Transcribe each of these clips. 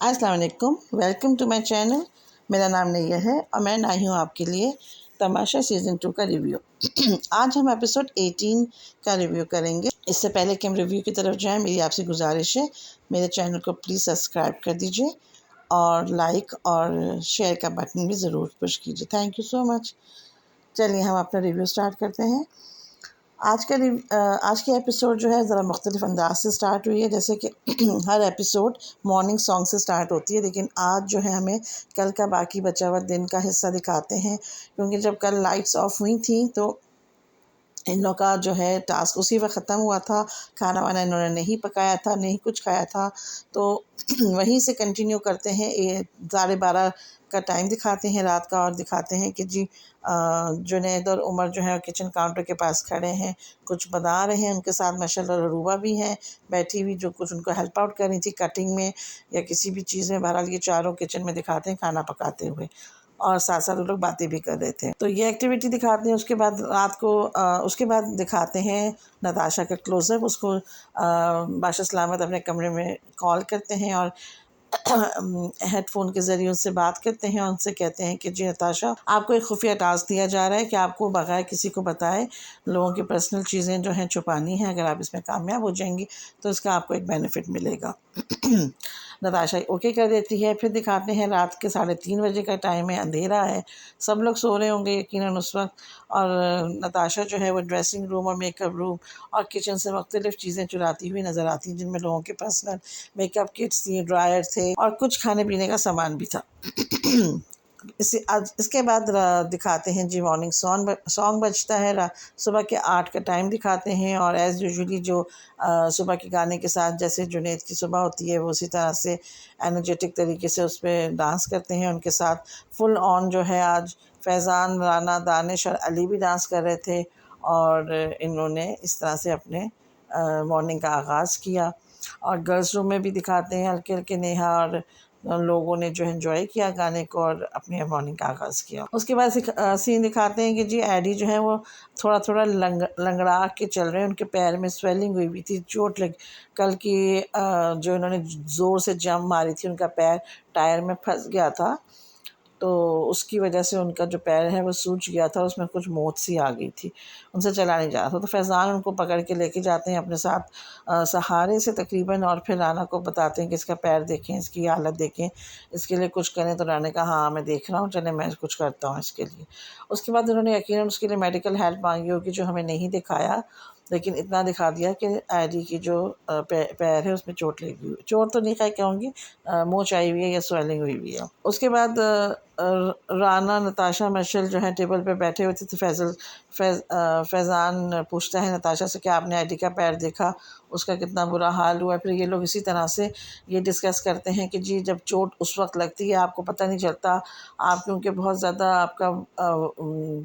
अस्सलाम वालेकुम, welcome to my channel. मेरा नाम नैयर है और मैं आई हूँ आपके लिए तमाशा सीज़न 2 का रिव्यू। आज हम एपिसोड 18 का रिव्यू करेंगे। इससे पहले कि हम रिव्यू की तरफ जाएं, मेरी आपसे गुजारिश है मेरे चैनल को प्लीज़ सब्सक्राइब कर दीजिए और लाइक और शेयर का बटन भी ज़रूर पुश कीजिए। Thank you so much. चलिए हम अपना रिव्यू स्टार्ट करते हैं। आज की एपिसोड जो है ज़रा मुख्तलिफ अंदाज से स्टार्ट हुई है। जैसे कि हर एपिसोड मॉर्निंग सॉन्ग से स्टार्ट होती है, लेकिन आज जो है हमें कल का बाकी बचा हुआ दिन का हिस्सा दिखाते हैं, क्योंकि जब कल लाइट्स ऑफ हुई थी तो इन लोगों का जो है टास्क उसी वक्त ख़त्म हुआ था। खाना वाना इन्होंने नहीं पकाया था, नहीं कुछ खाया था, तो वहीं से कंटिन्यू करते हैं। 12:30 का टाइम दिखाते हैं रात का, और दिखाते हैं कि जी जुनैद और उमर जो है किचन काउंटर के पास खड़े हैं, कुछ बना रहे हैं। उनके साथ माशाल्लाह रूबा भी हैं बैठी हुई, जो कुछ उनको हेल्प आउट कर रही थी कटिंग में या किसी भी चीज़ में। बहरहाल ये चारों किचन में दिखाते हैं खाना पकाते हुए, और साथ साथ वो लोग बातें भी कर रहे थे। तो ये एक्टिविटी दिखाते हैं। उसके बाद रात को उसके बाद दिखाते हैं नताशा का क्लोज़अप। उसको बादशाह सलामत अपने कमरे में कॉल करते हैं और हेडफोन के ज़रिए उनसे बात करते हैं और उनसे कहते हैं कि जी नताशा, आपको एक खुफिया टास्क दिया जा रहा है कि आपको बगैर किसी को बताए लोगों की पर्सनल चीज़ें जो हैं छुपानी हैं। अगर आप इसमें कामयाब हो जाएंगी तो इसका आपको एक बेनिफिट मिलेगा। नताशा ओके कर देती है। फिर दिखाते हैं रात के 3:30 बजे का टाइम है, अंधेरा है, सब लोग सो रहे होंगे यकीनन उस वक्त, और नताशा जो है वो ड्रेसिंग रूम और मेकअप रूम और किचन से मुख्तलिफ़ चीज़ें चुराती हुई नज़र आती हैं, जिनमें लोगों के पर्सनल मेकअप किट्स थी, ड्रायर थे और कुछ खाने पीने का सामान भी था। इसके बाद दिखाते हैं जी मॉर्निंग सॉन्ग बजता है। सुबह के 8 का टाइम दिखाते हैं, और एज़ यूजुअली जो सुबह के गाने के साथ जैसे जुनैद की सुबह होती है वो उसी तरह से एनर्जेटिक तरीके से उस पर डांस करते हैं। उनके साथ फुल ऑन जो है आज फैज़ान, राना, दानिश और अली भी डांस कर रहे थे, और इन्होंने इस तरह से अपने मॉर्निंग का आगाज़ किया। और गर्ल्स रूम में भी दिखाते हैं हल्के हल्के नेहा और लोगों ने जो एंजॉय किया गाने को और अपनी मॉर्निंग का आगाज़ किया। उसके बाद सीन दिखाते हैं कि जी एडी जो है वो थोड़ा थोड़ा लंगड़ा के चल रहे हैं। उनके पैर में स्वेलिंग हुई हुई थी, चोट लग कल की जो इन्होंने ज़ोर से जंप मारी थी, उनका पैर टायर में फंस गया था, तो उसकी वजह से उनका जो पैर है वो सूज गया था, उसमें कुछ मोच सी आ गई थी, उनसे चला नहीं जा रहा था। तो फैज़ान उनको पकड़ के लेके जाते हैं अपने साथ सहारे से तकरीबन, और फिर राना को बताते हैं कि इसका पैर देखें, इसकी हालत देखें, इसके लिए कुछ करें। तो राना का हाँ मैं देख रहा हूँ, चले मैं कुछ करता हूँ इसके लिए। उसके बाद उन्होंने यकीनन उसके लिए मेडिकल हेल्प मांगी होगी, जो हमें नहीं दिखाया, लेकिन इतना दिखा दिया कि एडी की जो पैर है उसमें चोट लगी हुई, चोट तो नहीं कह कहूँगी, मोच आई हुई है या स्वेलिंग हुई हुई है। उसके बाद राना, नताशा, मशल जो है टेबल पे बैठे हुए थे, तो फैज़ान पूछता है नताशा से कि आपने एडी का पैर देखा, उसका कितना बुरा हाल हुआ। फिर ये लोग इसी तरह से ये डिस्कस करते हैं कि जी जब चोट उस वक्त लगती है आपको पता नहीं चलता, आप क्योंकि बहुत ज़्यादा आपका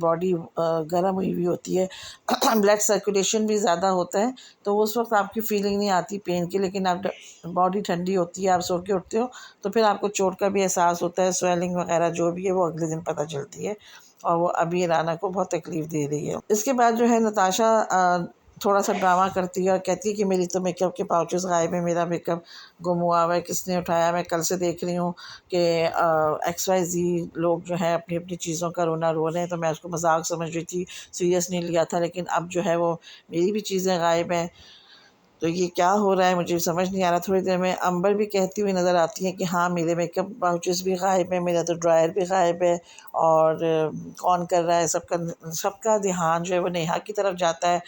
बॉडी गर्म हुई हुई होती है, ब्लड सर्कुलेशन भी ज़्यादा होता है, तो उस वक्त आपकी फीलिंग नहीं आती पेन की, लेकिन आप बॉडी ठंडी होती है, आप सो के उठते हो तो फिर आपको चोट का भी एहसास होता है, स्वेलिंग वगैरह जो भी है वो अगले दिन पता चलती है, और वो अभी राना को बहुत तकलीफ़ दे रही है। इसके बाद जो है नताशा थोड़ा सा ड्रामा करती है और कहती है कि मेरी तो मेकअप के पाउचेस गायब है, मेरा मेकअप गुम हुआ हुआ है, किसने उठाया। मैं कल से देख रही हूँ कि XYZ लोग जो है अपनी अपनी चीज़ों का रोना रो रहे हैं, तो मैं उसको मजाक समझ रही थी, सीरियस नहीं लिया था, लेकिन अब जो है वो मेरी भी चीज़ें गायब हैं, तो ये क्या हो रहा है मुझे समझ नहीं आ रहा। थोड़ी देर में अंबर भी कहती हुई नज़र आती है कि हाँ मेरे मेकअप पाउचेस भी गायब है, मेरा तो ड्रायर भी गायब है, और कौन कर रहा है। सबका ध्यान जो है वो नेहा की तरफ जाता है,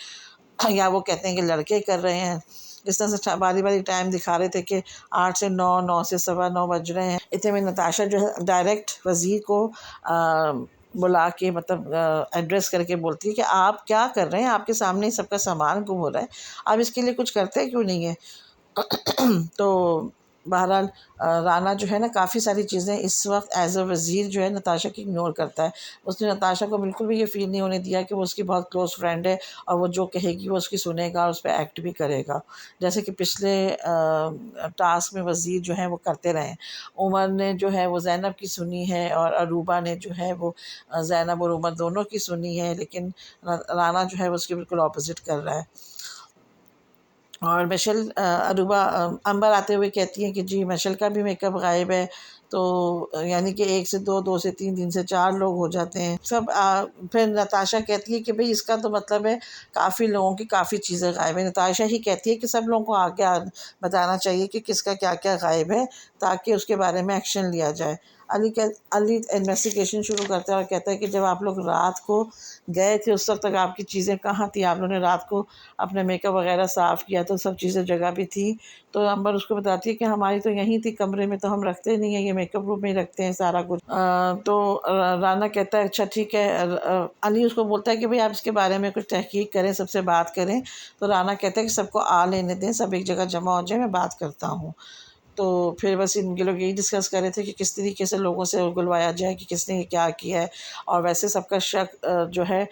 या वो कहते हैं कि लड़के कर रहे हैं। इस तरह से बारी बारी टाइम दिखा रहे थे कि 8 से 9, 9 से 9:15 बज रहे हैं। इतने में नताशा जो है डायरेक्ट वज़ीर को बुला के मतलब एड्रेस करके बोलती है कि आप क्या कर रहे हैं, आपके सामने ही सबका सामान गुम हो रहा है, आप इसके लिए कुछ करते क्यों नहीं है। तो बहरहाल राना जो है ना काफ़ी सारी चीज़ें इस वक्त एज़ अ वज़ीर जो है नताशा की इग्नोर करता है। उसने नताशा को बिल्कुल भी ये फ़ील नहीं होने दिया कि वो उसकी बहुत क्लोज़ फ्रेंड है और वो जो कहेगी वो उसकी सुनेगा और उस पर एक्ट भी करेगा, जैसे कि पिछले टास्क में वज़ीर जो है वो करते रहे। उमर ने जो है वो ज़ैनब की सुनी है, और अरूबा ने जो है वो ज़ैनब और उमर दोनों की सुनी है, लेकिन राना जो है वो उसके बिल्कुल ऑपोज़िट कर रहा है। और मिशेल अरूबा अंबर आते हुए कहती हैं कि जी मिशेल का भी मेकअप गायब है। तो यानी कि 1 से 2, 2 से 3, 3 से 4 लोग हो जाते हैं सब। फिर नताशा कहती है कि भाई इसका तो मतलब है काफ़ी लोगों की काफ़ी चीज़ें गायब है। नताशा ही कहती है कि सब लोगों को आगे बताना चाहिए कि किसका क्या क्या गायब है, ताकि उसके बारे में एक्शन लिया जाए। अली इन्वेस्टिगेशन शुरू करता है और कहता है कि जब आप लोग रात को गए थे उस वक्त तक आपकी चीज़ें कहाँ थी, आप लोगों ने रात को अपने मेकअप वगैरह साफ़ किया तो सब चीज़ें जगह पे थी। तो अंबर उसको बताती है कि हमारी तो यहीं थी कमरे में, तो हम रखते नहीं हैं, ये मेकअप रूम में ही रखते हैं सारा कुछ। तो राना कहता है अच्छा ठीक है। अली उसको बोलता है कि भाई आप इसके बारे में कुछ तहकीक करें, सबसे बात करें। तो राना कहता है कि सबको आ लेने दें, सब एक जगह जमा हो जाए, मैं बात करता हूँ। तो फिर बस इनके लोग यही डिस्कस कर रहे थे कि किस तरीके से लोगों से उगलवाया जाए कि किसने क्या किया है। और वैसे सबका शक जो है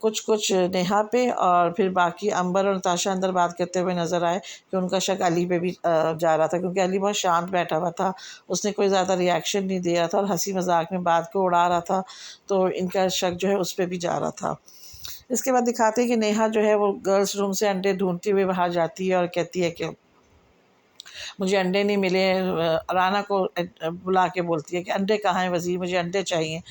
कुछ कुछ नेहा पे, और फिर बाकी अंबर और नताशा अंदर बात करते हुए नज़र आए कि उनका शक अली पे भी जा रहा था, क्योंकि अली बहुत शांत बैठा हुआ था, उसने कोई ज़्यादा रिएक्शन नहीं दिया था और हंसी मजाक में बात को उड़ा रहा था। तो इनका शक जो है उस पर भी जा रहा था। इसके बाद दिखाते हैं कि नेहा जो है वो गर्ल्स रूम से अंडे ढूंढती हुए बाहर जाती है और कहती है कि मुझे अंडे नहीं मिले। राना को बुला के बोलती है कि अंडे कहाँ हैं वज़ीर, मुझे अंडे चाहिए।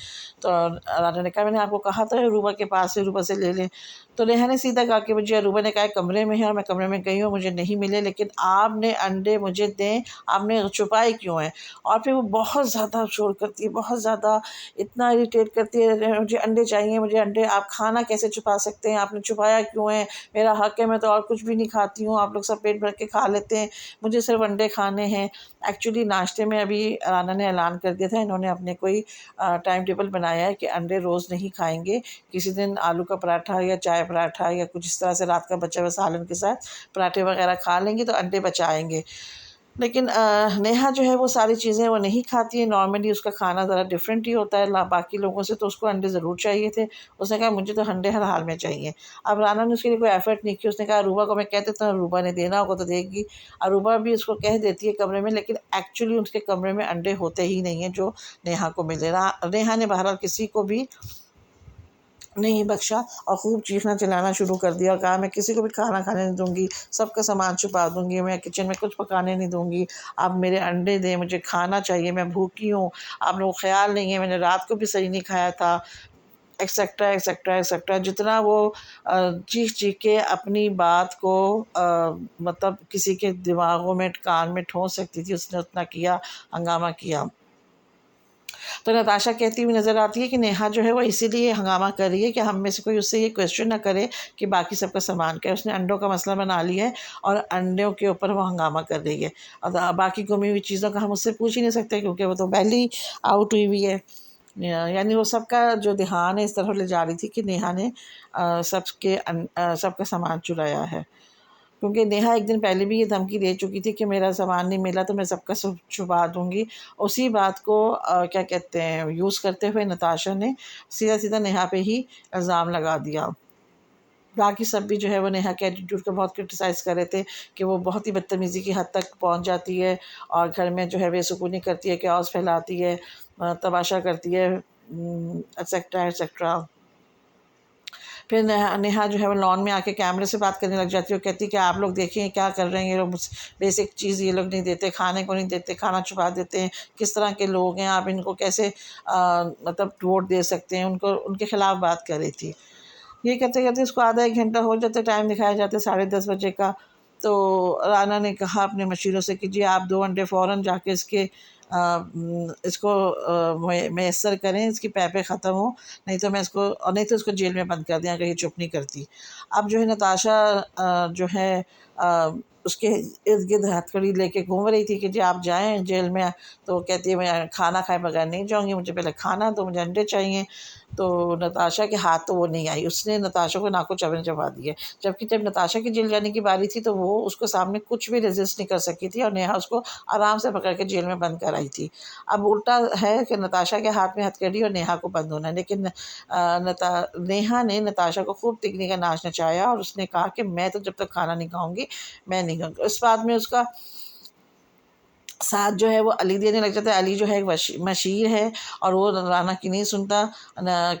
तो राना ने कहा मैंने आपको कहा तो है रूबा के पास से, रूबा से ले लें। तो नेहा ने सीधा कहा कि मुझे रूबा ने कहा कमरे में है और मैं कमरे में गई हूँ, मुझे नहीं मिले, लेकिन आपने अंडे मुझे दें, आपने छुपाए क्यों हैं। और फिर वो बहुत ज़्यादा शोर करती है, बहुत ज़्यादा, इतना इरिटेट करती है, मुझे अंडे चाहिए, मुझे अंडे, आप खाना कैसे छुपा सकते हैं, आपने छुपाया क्यों है, मेरा हक है, मैं तो और कुछ भी नहीं खाती हूँ, आप लोग सब पेट भर के खा लेते हैं, मुझे सिर्फ अंडे खाने हैं। एक्चुअली नाश्ते में अभी राना ने ऐलान कर दिया था, इन्होंने अपने कोई टाइम टेबल बनाया है कि अंडे रोज़ नहीं खाएंगे, किसी दिन आलू का पराठा या चाय पराठा या कुछ इस तरह से रात का बचा हुआ सालन के साथ पराठे वगैरह खा लेंगे तो अंडे बचाएंगे। लेकिन नेहा जो है वो सारी चीज़ें वो नहीं खाती है। नॉर्मली उसका खाना ज़रा डिफरेंट ही होता है बाकी लोगों से, तो उसको अंडे ज़रूर चाहिए थे। उसने कहा मुझे तो अंडे हर हाल में चाहिए। अब राना ने उसके लिए कोई एफर्ट नहीं किया, उसने कहा अरूबा को मैं कह देता हूँ, अरूबा ने देना होगा तो देगी। अरूबा भी उसको कह देती है कमरे में, लेकिन एक्चुअली उसके कमरे में अंडे होते ही नहीं हैं जो नेहा को मिले। नेहा ने बहरहाल किसी को भी नहीं बख्शा और खूब चीखना चिल्लाना शुरू कर दिया और कहा मैं किसी को भी खाना खाने नहीं दूंगी, सबका सामान छुपा दूंगी, मैं किचन में कुछ पकाने नहीं दूंगी, आप मेरे अंडे दें, मुझे खाना चाहिए, मैं भूखी हूँ, आप लोगों को ख्याल नहीं है, मैंने रात को भी सही नहीं खाया था, एक्सेट्रा एक्सेट्रा एक्सेट्रा। जितना वो चीख चीख के अपनी बात को मतलब किसी के दिमागों में कान में ठोंस सकती थी, उसने उतना किया, हंगामा किया। तो नताशा कहती हुई नज़र आती है कि नेहा जो है वो इसीलिए हंगामा कर रही है कि हम में से कोई उससे ये क्वेश्चन ना करे कि बाकी सबका सामान क्या है। उसने अंडों का मसला बना लिया है और अंडों के ऊपर वो हंगामा कर रही है। और बाकी गुमी हुई चीज़ों का हम उससे पूछ ही नहीं सकते, क्योंकि वो तो पहले आउट हुई हुई है। यानी वो सबका जो ध्यान है इस तरह ले जा रही थी कि नेहा ने सबका सामान चुराया है, क्योंकि नेहा एक दिन पहले भी ये धमकी दे चुकी थी कि मेरा सामान नहीं मिला तो मैं सबका सब छुपा दूंगी। उसी बात को क्या कहते हैं यूज़ करते हुए नताशा ने सीधा सीधा नेहा पे ही इल्ज़ाम लगा दिया। बाकी सब भी जो है वो नेहा के एटीट्यूड को बहुत क्रिटिसाइज़ कर रहे थे कि वो बहुत ही बदतमीज़ी की हद तक पहुंच जाती है और घर में जो है बेसुकूनी करती है, कैओस फैलाती है, तमाशा करती है, एक्सेट्रा एक्सेट्रा। फिर नेहा जो है वो लॉन में आके कैमरे से बात करने लग जाती है और कहती है कि आप लोग देखिए क्या कर रहे हैं ये लोग, बेसिक चीज़ ये लोग नहीं देते, खाने को नहीं देते, खाना छुपा देते हैं, किस तरह के लोग हैं आप, इनको कैसे मतलब वोट दे सकते हैं। उनको उनके खिलाफ़ बात कर रही थी। ये करते करते इसको आधा एक घंटा हो जाता है, टाइम दिखाया जाता है 10:30 बजे का। तो राना ने कहा अपने मशीरों से कि जी आप 2 अंडे फ़ौरन जाके इसको मैसर करें, इसकी पैपे ख़त्म हो, नहीं तो मैं इसको, और नहीं तो इसको जेल में बंद कर दें अगर ये चुप नहीं करती। अब जो है नताशा जो है उसके इर्द गिर्द हथकड़ी लेके घूम रही थी कि जी आप जाएं जेल में। तो कहती है मैं खाना खाए बगैर नहीं जाऊंगी, मुझे पहले खाना तो मुझे अंडे चाहिए। तो नताशा के हाथ तो वो नहीं आई, उसने नताशा को नाको चबन चबा दिए। जबकि जब नताशा की जेल जाने की बारी थी तो वो उसको सामने कुछ भी रेजिस्ट नहीं कर सकी थी और नेहा उसको आराम से पकड़ के जेल में बंद कराई थी। अब उल्टा है कि नताशा के हाथ में हथकड़ी और नेहा को बंद होना है, लेकिन नेहा ने नताशा को खूब तिगनी का नाच नचाया और उसने कहा कि मैं तो जब तक खाना नहीं खाऊंगी मैं नहीं खाऊंगी। इस बात में उसका साथ जो है वो अली देने लग जाता है। अली जो है एक मशीर है और वो राना की नहीं सुनता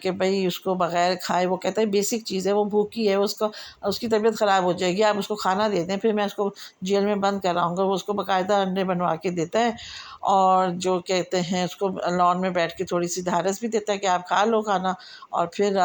कि भाई उसको बग़ैर खाए, वो कहता है बेसिक चीज़ है, वो भूखी है, उसको उसकी तबीयत ख़राब हो जाएगी, आप उसको खाना दे दें, फिर मैं उसको जेल में बंद कराऊँगा। वो उसको बाकायदा अंडे बनवा के देता है और जो कहते हैं उसको लॉन में बैठ के थोड़ी सी धारस भी देता है कि आप खा लो खाना और फिर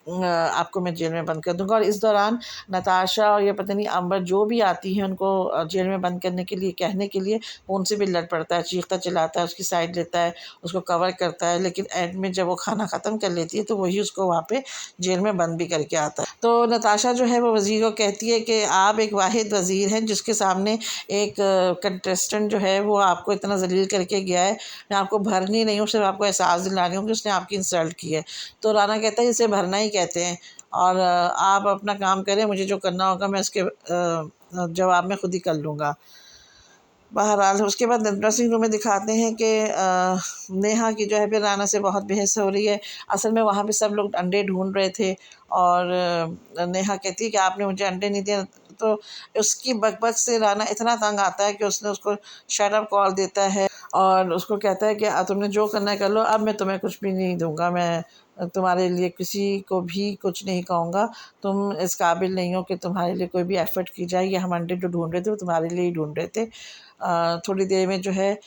आपको मैं जेल में बंद कर दूँगा। और इस दौरान नताशा और ये पता नहीं अंबर जो भी आती है उनको जेल में बंद करने के लिए, कहने के लिए, वो उनसे भी लड़ पड़ता है, चीखता चिल्लाता है, उसकी साइड लेता है, उसको कवर करता है, लेकिन एंड में जब वो खाना ख़त्म कर लेती है तो वही उसको वहाँ पे जेल में बंद भी करके आता है। तो नताशा जो है वो वज़ीर को कहती है कि आप एक वाहिद वज़ीर हैं जिसके सामने एक कंटेस्टेंट जो है वो आपको इतना ज़लील करके गया है, मैं आपको भरनी नहीं हूँ, सिर्फ आपको एहसास दिलानी हूँ कि उसने आपकी इंसल्ट की है। तो राना कहता है इसे भरना ही कहते हैं और आप अपना काम करें, मुझे जो करना होगा मैं इसके जवाब में खुद ही कर लूँगा। बहरहाल उसके बाद ड्रेसिंग रूम में दिखाते हैं कि नेहा की जो है फिर राना से बहुत बहस हो रही है। असल में वहाँ पे सब लोग अंडे ढूंढ रहे थे और नेहा कहती है कि आपने मुझे अंडे नहीं दिए। तो उसकी बकबक से राना इतना तंग आता है कि उसने उसको शट अप कॉल देता है और उसको कहता है कि तुमने जो करना है कर लो, अब मैं तुम्हें कुछ भी नहीं दूंगा, मैं तुम्हारे लिए किसी को भी कुछ नहीं कहूँगा, तुम इस काबिल नहीं हो कि तुम्हारे लिए कोई भी एफ़र्ट की जाए, ये हम अंडे जो ढूंढ रहे थे वो तुम्हारे लिए ही ढूंढ रहे थे। थोड़ी देर में जो है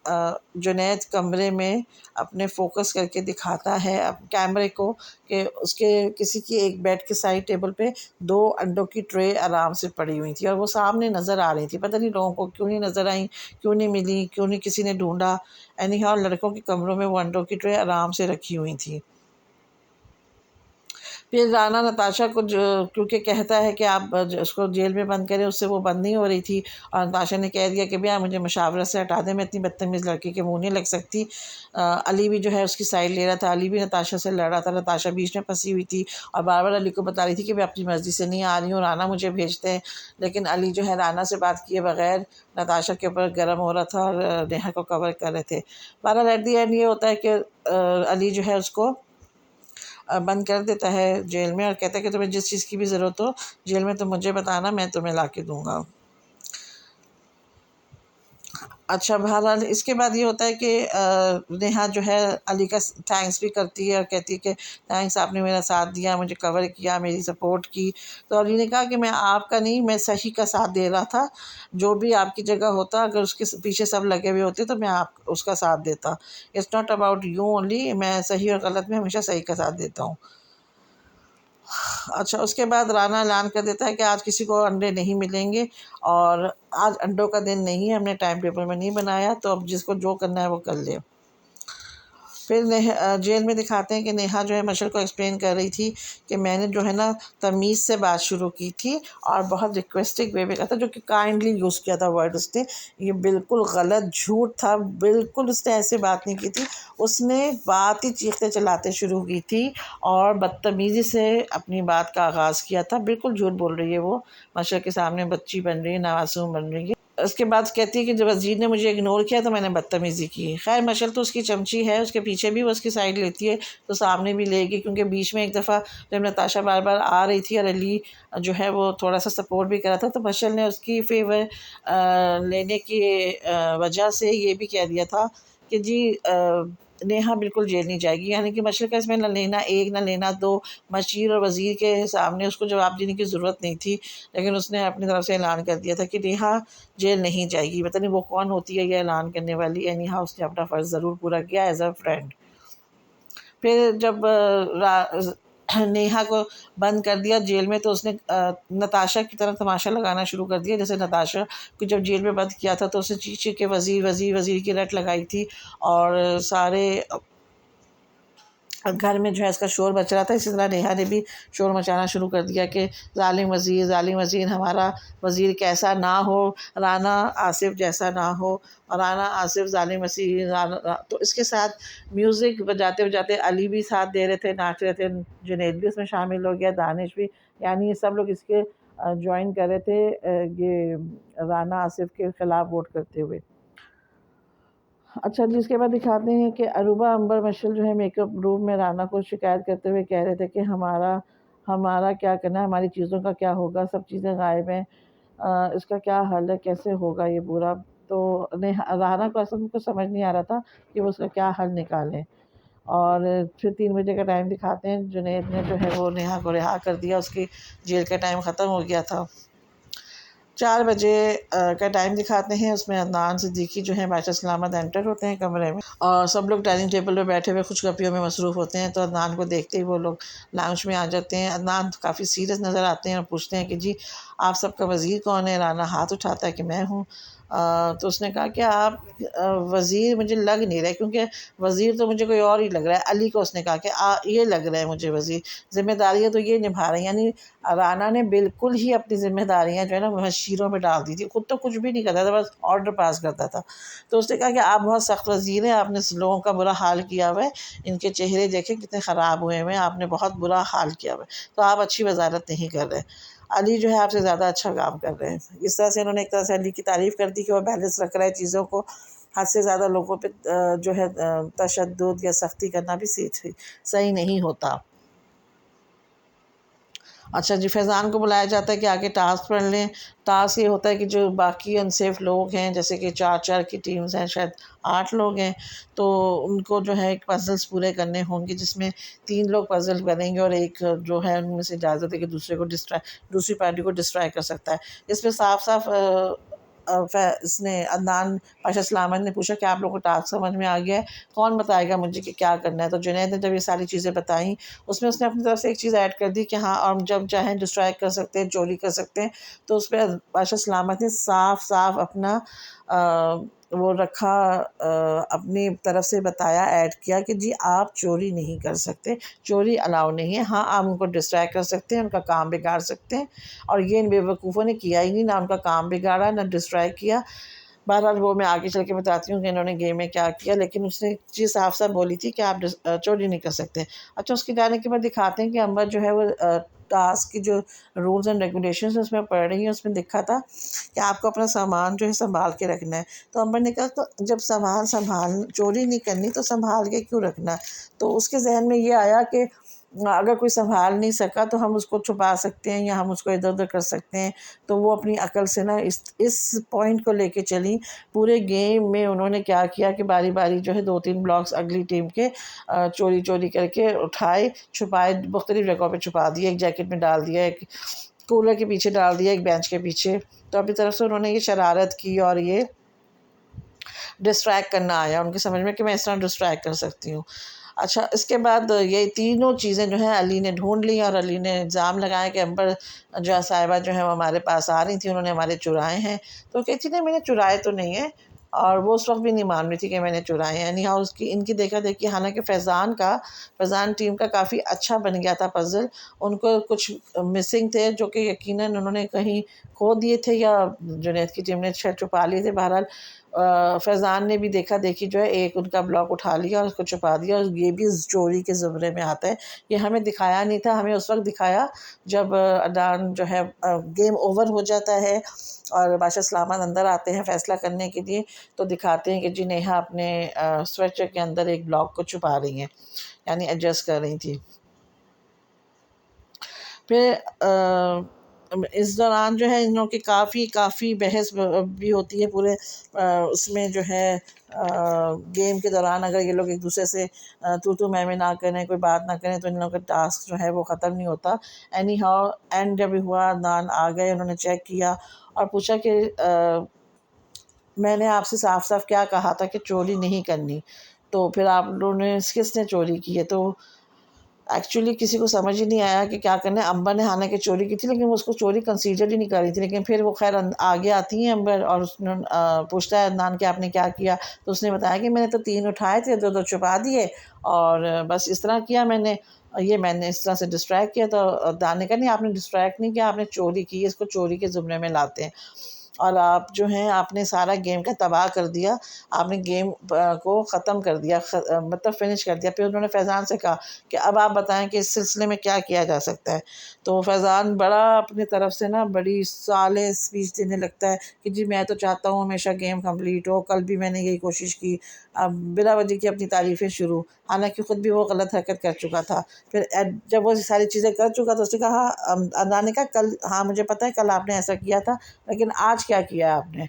जुनैद कमरे में अपने फ़ोकस करके दिखाता है कैमरे को कि उसके किसी की एक बेड के साइड टेबल पे 2 अंडों की ट्रे आराम से पड़ी हुई थी और वो सामने नज़र आ रही थी। पता नहीं लोगों को क्यों नहीं नज़र आई, क्यों नहीं मिली, क्यों नहीं किसी ने ढूँढा। एनी हाउ लड़कों के कमरों में वो अंडों की ट्रे आराम से रखी हुई थी। फिर राना नताशा को क्योंकि कहता है कि आप उसको जेल में बंद करें, उससे वो बंद नहीं हो रही थी और नताशा ने कह दिया कि भैया मुझे मुशावरत से हटा दें, मैं इतनी बदतमीज़ लड़की के मुँह नहीं लग सकती। अली भी जो है उसकी साइड ले रहा था, अली भी नताशा से लड़ रहा था, नताशा बीच में फंसी हुई थी और बार बार अली को बता रही थी कि मैं अपनी मर्ज़ी से नहीं आ रही हूँ, राना मुझे भेजते हैं। लेकिन अली जो है राना से बात किए बगैर नताशा के ऊपर गर्म हो रहा था और नेहा को कवर कर रहे थे। बहरहाल एट द एंड ये होता है कि अली जो है उसको बंद कर देता है जेल में और कहता है कि तुम्हें जिस चीज़ की भी ज़रूरत हो जेल में तो मुझे बताना, मैं तुम्हें ला के दूँगा। अच्छा बहरहाल इसके बाद ये होता है कि नेहा जो है अली का थैंक्स भी करती है और कहती है कि थैंक्स, आपने मेरा साथ दिया, मुझे कवर किया, मेरी सपोर्ट की। तो अली ने कहा कि मैं आपका नहीं, मैं सही का साथ दे रहा था, जो भी आपकी जगह होता अगर उसके पीछे सब लगे हुए होते तो मैं आप उसका साथ देता। It's not about you only, मैं सही और गलत में हमेशा सही का साथ देता हूँ। अच्छा उसके बाद राना ऐलान कर देता है कि आज किसी को अंडे नहीं मिलेंगे और आज अंडों का दिन नहीं है, हमने टाइम टेबल में नहीं बनाया, तो अब जिसको जो करना है वो कर ले। फिर जेल में दिखाते हैं कि नेहा जो है मशर को एक्सप्लेन कर रही थी कि मैंने जो है ना तमीज़ से बात शुरू की थी और बहुत रिक्वेस्टिंग वे में कहा था, जो कि काइंडली यूज़ किया था वर्ड उसने, ये बिल्कुल गलत झूठ था, बिल्कुल उसने ऐसे बात नहीं की थी। उसने बात ही चीखते चिल्लाते शुरू की थी और बदतमीज़ी से अपनी बात का आगाज़ किया था। बिल्कुल झूठ बोल रही है वो, मशर के सामने बच्ची बन रही है, मासूम बन रही है। उसके बाद कहती है कि जब वज़ीर ने मुझे इग्नोर किया तो मैंने बदतमीज़ी की। ख़ैर मशल तो उसकी चमची है, उसके पीछे भी वो उसकी साइड लेती है तो सामने भी लेगी, क्योंकि बीच में एक दफ़ा जब नताशा बार बार आ रही थी और अली जो है वो थोड़ा सा सपोर्ट भी करा था तो मशल ने उसकी फेवर लेने की वजह से ये भी कह दिया था कि जी नेहा बिल्कुल जेल नहीं जाएगी। यानी कि मशल का इसमें न लेना एक न लेना दो, मशीर और वज़ीर के सामने उसको जवाब देने की ज़रूरत नहीं थी, लेकिन उसने अपनी तरफ से ऐलान कर दिया था कि नेहा जेल नहीं जाएगी। पता नहीं वो कौन होती है ये ऐलान करने वाली। एनी हाउ उसने अपना फ़र्ज़ ज़रूर पूरा किया एज़ अ फ्रेंड। फिर जब नेहा को बंद कर दिया जेल में तो उसने नताशा की तरफ तमाशा लगाना शुरू कर दिया। जैसे नताशा को जब जेल में बंद किया था तो उसने चीख चीख के वज़ीर वज़ीर वज़ीर की रट लगाई थी और सारे घर में जो है इसका शोर मच रहा था। इसी तरह नेहा ने भी शोर मचाना शुरू कर दिया कि ज़ालिम वज़ीर, हमारा वज़ीर कैसा ना हो, राना आसिफ़ जैसा ना हो, और राना आसिफ़ ज़ालिम वज़ीर तो इसके साथ म्यूज़िक बजाते-बजाते अली भी साथ दे रहे थे, नाच रहे थे, जुनैद भी उसमें शामिल हो गया, दानिश भी, यानी ये सब लोग इसके जॉइन कर रहे थे ये राना आसिफ़ के ख़िलाफ़ वोट करते हुए। अच्छा जी, इसके बाद दिखाते हैं कि अरूबा अंबर मशल जो है मेकअप रूम में राना को शिकायत करते हुए कह रहे थे कि हमारा हमारा क्या करना है, हमारी चीज़ों का क्या होगा, सब चीज़ें गायब हैं, इसका क्या हल है, कैसे होगा ये पूरा। तो राना को असल में कुछ समझ नहीं आ रहा था कि वो उसका क्या हल निकालें। और फिर 3 बजे का टाइम दिखाते हैं, जुनैद ने जो है वो नेहा को रिहा कर दिया, उसकी जेल का टाइम ख़त्म हो गया था। 4 बजे का टाइम दिखाते हैं, उसमें अदनान सिद्दीकी जो है बादशाह सलामत एंटर होते हैं कमरे में, और सब लोग डाइनिंग टेबल पे बैठे हुए खुशगपियों में मसरूफ़ होते हैं। तो अदनान को देखते ही वो लोग लाउंज में आ जाते हैं। अदनान काफ़ी सीरियस नज़र आते हैं और पूछते हैं कि जी आप सबका वज़ीर कौन है? राना हाथ उठाता है कि मैं हूँ। तो उसने कहा कि आप वज़ीर मुझे लग नहीं रहे, क्योंकि वज़ीर तो मुझे कोई और ही लग रहा है। अली को उसने कहा कि ये लग रहा है मुझे वज़ीर, ज़िम्मेदारियाँ तो ये निभा रहे हैं। यानी राना ने बिल्कुल ही अपनी ज़िम्मेदारियाँ जो है ना वज़ीरों पे डाल दी थी। खुद तो कुछ भी नहीं करता था, बस ऑर्डर पास करता था। तो उसने कहा कि आप बहुत सख्त वज़ीर हैं, आपने लोगों का बुरा हाल किया हुआ है, इनके चेहरे देखें कितने ख़राब हुए हुए हैं, आपने बहुत बुरा हाल किया हुआ है, तो आप अच्छी वज़ारत नहीं कर रहे। अली जो है आपसे ज़्यादा अच्छा काम कर रहे हैं। इस तरह से इन्होंने एक तरह से अली की तारीफ़ कर दी कि वो बैलेंस रख रहा है चीज़ों को। हद से ज़्यादा लोगों पे जो है तशद्दुद या सख्ती करना भी सही नहीं होता। अच्छा जी, फैज़ान को बुलाया जाता है कि आके टास्क पढ़ लें। टास्क ये होता है कि जो बाकी अनसेफ लोग हैं, जैसे कि 4-4 की टीम्स हैं, शायद 8 लोग हैं, तो उनको जो है पज़ल्स पूरे करने होंगे, जिसमें 3 लोग पज़ल करेंगे और एक जो है उनमें से इजाज़त है कि दूसरी पार्टी को डिस्ट्रॉय कर सकता है। इसमें साफ-साफ इसने अदनान पाशा सलामत ने पूछा कि आप लोगों को टास्क समझ में आ गया है, कौन बताएगा मुझे कि क्या करना है? तो जुनैद ने जब ये सारी चीज़ें बताई, उसमें उसने अपनी तरफ से एक चीज़ ऐड कर दी कि हाँ, और जब चाहें डिस्ट्रॉय कर सकते हैं, चोरी कर सकते हैं। तो उस पे पाशा सलामत ने साफ-साफ अपना वो रखा, अपनी तरफ से बताया, ऐड किया कि जी आप चोरी नहीं कर सकते, चोरी अलाउ नहीं है। हाँ, आप उनको डिस्ट्रैक्ट कर सकते हैं, उनका काम बिगाड़ सकते हैं, और ये इन बेवकूफ़ों ने किया ही नहीं, ना उनका काम बिगाड़ा, ना डिस्ट्रैक्ट किया। बहरहाल वो मैं आगे चल के बताती हूँ कि इन्होंने गेम में क्या किया, लेकिन उसने एक चीज़ साफ-साफ बोली थी कि आप चोरी नहीं कर सकते। अच्छा, उसके जाने के बाद दिखाते हैं कि अंबर जो है वो टास्क की जो रूल्स एंड रेगुलेशंस हैं उसमें पढ़ रही है। उसमें लिखा था कि आपको अपना सामान जो है सँभाल के रखना है। तो अंबर ने कहा तो जब सामान चोरी नहीं करनी तो सँभाल के क्यों रखना है? तो उसके ज़हन में ये आया कि अगर कोई सँभाल नहीं सका तो हम उसको छुपा सकते हैं या हम उसको इधर-उधर कर सकते हैं। तो वो अपनी अकल से ना इस पॉइंट को लेके चली। पूरे गेम में उन्होंने क्या किया कि बारी-बारी जो है 2-3 ब्लॉक्स अगली टीम के चोरी-चोरी करके उठाए, छुपाए, मुख्तलिफ जगहों पे छुपा दिए। एक जैकेट में डाल दिया, एक कूलर के पीछे डाल दिया, एक बेंच के पीछे। तो अपनी तरफ से उन्होंने ये शरारत की और ये डिस्ट्रैक्ट करना आया उनकी समझ में कि मैं इस तरह डिस्ट्रैक्ट कर सकती हूँ। अच्छा, इसके बाद ये तीनों चीज़ें जो हैं अली ने ढूँढ ली और अली ने इल्ज़ाम लगाया कि अंबर जो साहिबा जो है वो हमारे पास आ रही थी, उन्होंने हमारे चुराए हैं। तो कहती नहीं, मैंने चुराए तो नहीं है, और वो उस वक़्त भी नहीं मान रही थी कि मैंने चुराए हैं। एनी हाउ उसकी इनकी देखा-देखी, हालाँकि फैज़ान टीम का काफ़ी अच्छा बन गया था पज़ल। उनको कुछ मिसिंग थे जो कि यकीनन उन्होंने कहीं खो दिए थे या जुनैद की टीम ने शायद छुपा लिए थे। बहरहाल फैज़ान ने भी देखा-देखी जो है एक उनका ब्लॉक उठा लिया और उसको छुपा दिया, और ये भी चोरी के ज़ुमरे में आता है। ये हमें दिखाया नहीं था, हमें उस वक़्त दिखाया जब अदनान जो है गेम ओवर हो जाता है और बादशाह सलामत अंदर आते हैं फ़ैसला करने के लिए, तो दिखाते हैं कि जी नेहा अपने स्वेटर के अंदर एक ब्लॉक को छुपा रही हैं, यानी एडजस्ट कर रही थी। फिर इस दौरान जो है इन लोगों की काफ़ी बहस भी होती है पूरे उसमें जो है गेम के दौरान। अगर ये लोग एक दूसरे से तू मैं ना करें, कोई बात ना करें, तो इन लोगों का टास्क जो है वो ख़त्म नहीं होता। एनी हाउ एंड जब हुआ, अदनान आ गए, उन्होंने चेक किया और पूछा कि मैंने आपसे साफ-साफ क्या कहा था कि चोरी नहीं करनी, तो फिर आप लोगों ने किसने चोरी की है? तो एक्चुअली किसी को समझ ही नहीं आया कि क्या करना है। अंबर ने हालाँकि चोरी की थी, लेकिन वो उसको चोरी कंसीडर ही नहीं कर रही थी। लेकिन फिर वो ख़ैर आगे आती हैं अंबर, और उसने पूछता है अदनान कि आपने क्या किया? तो उसने बताया कि मैंने तो 3 उठाए थे, 2-2 छुपा दिए, और बस इस तरह किया मैंने। मैंने इस तरह से डिस्ट्रैक्ट किया। तो अदनान ने कहा नहीं, आपने डिस्ट्रैक्ट नहीं किया, आपने चोरी की है, इसको चोरी के ज़ुमरे में लाते हैं। और आप जो हैं आपने सारा गेम का तबाह कर दिया, आपने गेम को ख़त्म कर दिया, मतलब फ़िनिश कर दिया। फिर उन्होंने फैज़ान से कहा कि अब आप बताएँ कि इस सिलसिले में क्या किया जा सकता है? तो फैज़ान बड़ा अपनी तरफ से ना बड़ी साले स्पीच देने लगता है कि जी मैं तो चाहता हूँ हमेशा गेम कंप्लीट हो, कल भी मैंने यही कोशिश की। अब बिला वजह की अपनी तारीफ़ें शुरू, हालाँकि ख़ुद भी वो गलत हरकत कर चुका था। फिर जब वो सारी चीज़ें कर चुका तो उसने कहा, अदनान ने कहा कल, हाँ मुझे पता है कल आपने ऐसा किया था, लेकिन आज क्या किया आपने?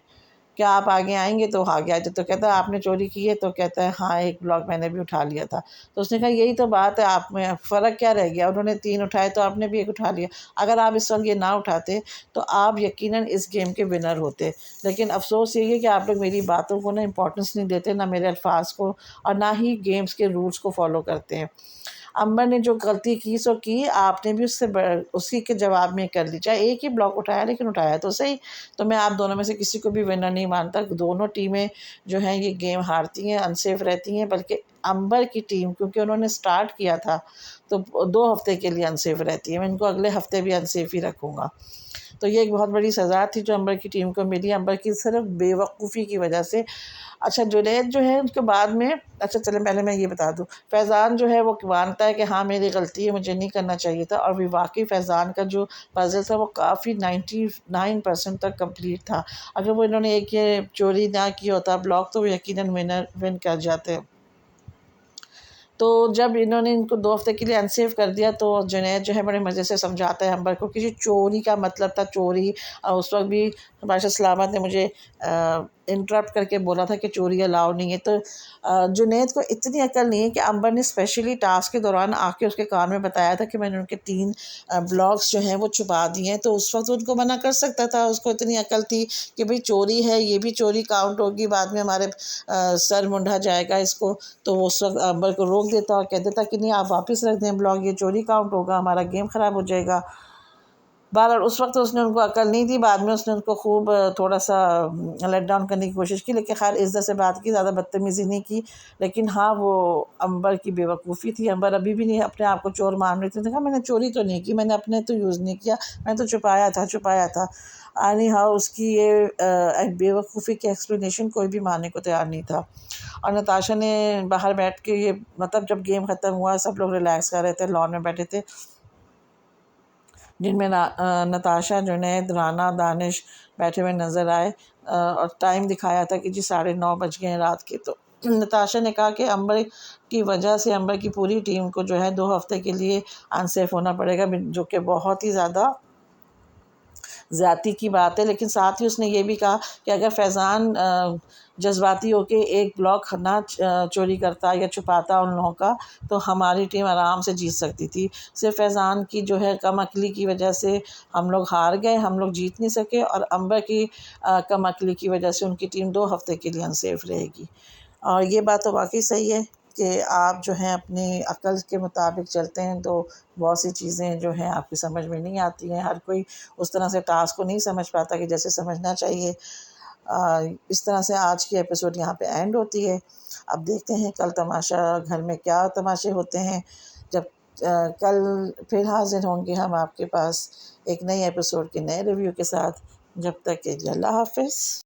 क्या आप आगे आएंगे, तो आगे आ जाए। तो कहता है आपने चोरी की है, तो कहता है हाँ एक ब्लॉक मैंने भी उठा लिया था। तो उसने कहा यही तो बात है, आप में फ़र्क क्या रह गया, उन्होंने 3 उठाए तो आपने भी 1 उठा लिया। अगर आप इस वक्त ये ना उठाते तो आप यकीनन इस गेम के विनर होते। लेकिन अफसोस यही है कि आप लोग मेरी बातों को ना इम्पोर्टेंस नहीं देते, ना मेरे अल्फाज को, और ना ही गेम्स के रूल्स को फॉलो करते हैं। अंबर ने जो गलती की सो की, आपने भी उसी के जवाब में कर ली। चाहे एक ही ब्लॉक उठाया, लेकिन उठाया तो सही। तो मैं आप दोनों में से किसी को भी विनर नहीं मानता। दोनों टीमें जो हैं ये गेम हारती हैं, अनसेफ रहती हैं, बल्कि अंबर की टीम क्योंकि उन्होंने स्टार्ट किया था तो 2 हफ्ते के लिए अनसेफ रहती है। मैं इनको अगले हफ्ते भी अनसेफ ही रखूँगा। तो ये एक बहुत बड़ी सज़ा थी जो अंबर की टीम को मिली, अंबर की सिर्फ बेवकूफ़ी की वजह से। अच्छा, जुनैद जो है उसके बाद में, अच्छा चलें पहले मैं ये बता दूँ, फैज़ान जो है वो मानता है कि हाँ मेरी गलती है, मुझे नहीं करना चाहिए था, और भी वाक़ई फैज़ान का जो पज़ल था वो काफ़ी 99% तक कंप्लीट था। अगर वो इन्होंने एक ये चोरी ना की होता ब्लॉक, तो वो यकीनन विन कर जाते। तो जब इन्होंने इनको 2 हफ़्ते के लिए अनसेफ कर दिया, तो जुनैद जो है बड़े मज़े से समझाता है अंबर को कि जो चोरी का मतलब था चोरी। उस वक़्त भी बादशाह सलामत ने मुझे इंटरप्ट करके बोला था कि चोरी अलाउ नहीं है। तो जुनैद को इतनी अकल नहीं है कि अंबर ने स्पेशली टास्क के दौरान आके उसके कान में बताया था कि मैंने उनके 3 ब्लॉक्स जो हैं वो छुपा दिए हैं। तो उस वक़्त उनको मना कर सकता था, उसको इतनी अकल थी कि भई चोरी है, ये भी चोरी काउंट होगी, बाद में हमारे सर मुंडा जाएगा इसको। तो वो उस वक़्त अंबर को रोक देता और कह देता कि नहीं आप वापस रख दें ब्लॉग, ये चोरी काउंट होगा, हमारा गेम ख़राब हो जाएगा। बहरहाल उस वक़्त तो उसने उनको अकल नहीं दी, बाद में उसने उनको खूब थोड़ा-सा लेट डाउन करने की कोशिश की, लेकिन ख़ैर इज़्ज़त से बात की, ज़्यादा बदतमीज़ी नहीं की। लेकिन हाँ, वो अंबर की बेवकूफ़ी थी। अंबर अभी भी नहीं अपने आप को चोर मान रही थी। उसने कहा मैंने चोरी तो नहीं की, मैंने अपने तो यूज़ नहीं किया, मैंने तो छुपाया था। एनी हाउ उसकी ये बेवकूफ़ी की एक्सप्लेनेशन कोई भी मानने को तैयार नहीं था। और नताशा ने बाहर बैठ के ये मतलब जब गेम ख़त्म हुआ सब लोग रिलैक्स कर रहे थे, लॉन में बैठे थे, जिनमें नताशा, जुनैद, राना, दानिश बैठे हुए नज़र आए। और टाइम दिखाया था कि जी 9:30 बज गए हैं रात के। तो नताशा ने कहा कि अंबर की वजह से अंबर की पूरी टीम को जो है 2 हफ़्ते के लिए अनसेफ होना पड़ेगा, जो कि बहुत ही ज़्यादा ज़्यादती की बात है। लेकिन साथ ही उसने ये भी कहा कि अगर फैज़ान जज्बाती होके एक ब्लॉक ना चोरी करता या छुपाता उन लोगों का, तो हमारी टीम आराम से जीत सकती थी। सिर्फ फैज़ान की जो है कम अक्ली की वजह से हम लोग हार गए, हम लोग जीत नहीं सके, और अंबर की कम अक्ली की वजह से उनकी टीम 2 हफ़्ते के लिए अनसेफ रहेगी। और ये बात तो वाक़ई सही है कि आप जो हैं अपनी अक़ल के मुताबिक चलते हैं तो बहुत सी चीज़ें जो हैं आपकी समझ में नहीं आती हैं। हर कोई उस तरह से टास्क को नहीं समझ पाता कि जैसे समझना चाहिए। इस तरह से आज की एपिसोड यहाँ पे एंड होती है। अब देखते हैं कल तमाशा घर में क्या तमाशे होते हैं। जब कल फिर हाज़िर होंगे हम आपके पास एक नई एपिसोड के नए रिव्यू के साथ। जब तक के लिए अल्लाह हाफ़िज़।